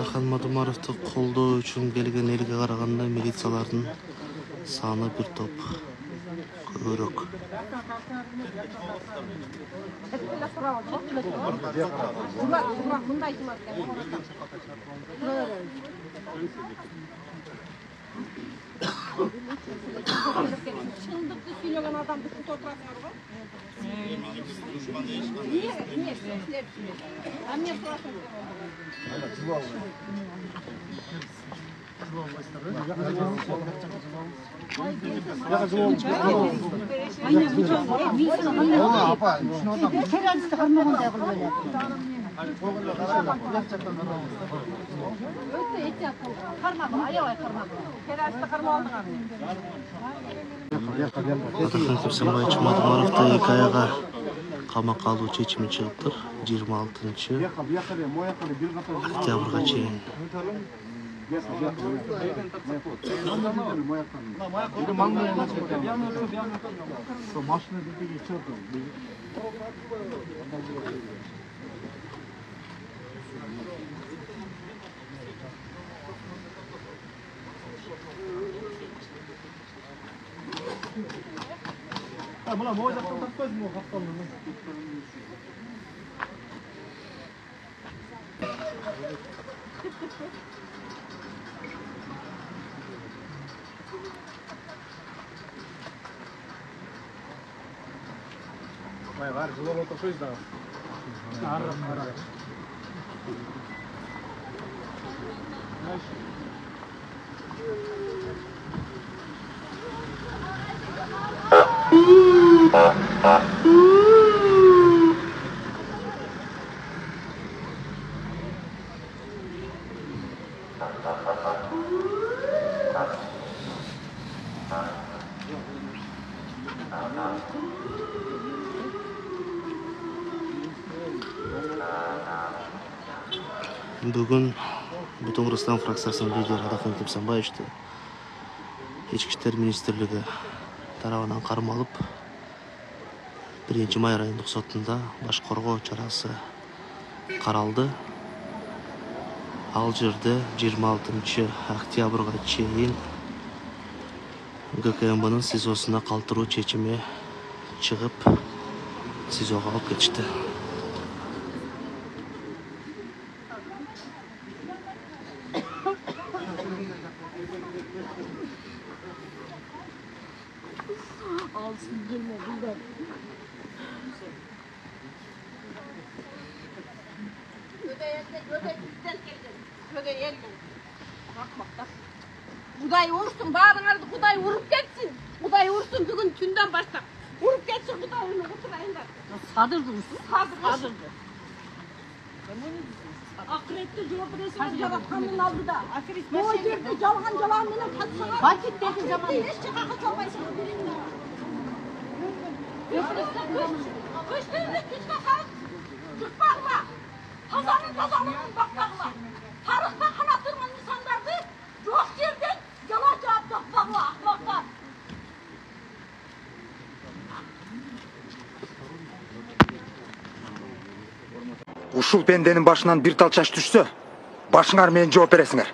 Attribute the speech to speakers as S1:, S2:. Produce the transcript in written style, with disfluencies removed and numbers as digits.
S1: Ахан Мадумаровду колдоо үчүн келген элге караганда милициялардын саны бир топ көбүрөөк.
S2: Шындықты сөйлеген адамды күтіп отырасыңар ғой.
S1: Атахан Кепсенбаевич Мадумаровду 2 айга камакка алуу чечими чыгыптыр. 26-октябрга чейин.
S3: Mına moy zaktan takmaz mı o kaptanlığını? Vay var, zıla oturuşuyuz da. Arra.
S1: Бүгін Бүтін Кыргызстан фракциясының лидері Атахан Кепсенбаевичти Ички иштер министрлиги тарабынан кармалып 1-май райондук сотунда баш коргоо чарасы каралды. Ал жерде 26-октябрга чейин ГКМБнын СИЗОсуна калтыруу чечими чыгып, СИЗОго алып кетишти.
S2: Alsın gelme buradan. Göde yerden. Bakmak da. Kuday vursun, bağrınardı kuday vurup geçsin. Kuday vursun bugün tünden başla. Vurup geçsin kuday onu kurtulayın da. Sadırdı mısın? Sadırdı. Akıretli cumhurbaşkanı yaratkanın aldı da. O yerde yalanına katsana. Vakitteki zamanı. Eşçi kakı çalmayısını bilinmiyor. Kıştırdık kışta kalk. Çıkmakla. Hazanın bakmakla. Tarıkta kanatırman insanlardı. Yok yerden yalan cevap bakmakla. Ahmaklar.
S4: Ушул пенденин башынан бир тал чач түшсө, башыңар менен жооп бересиңер.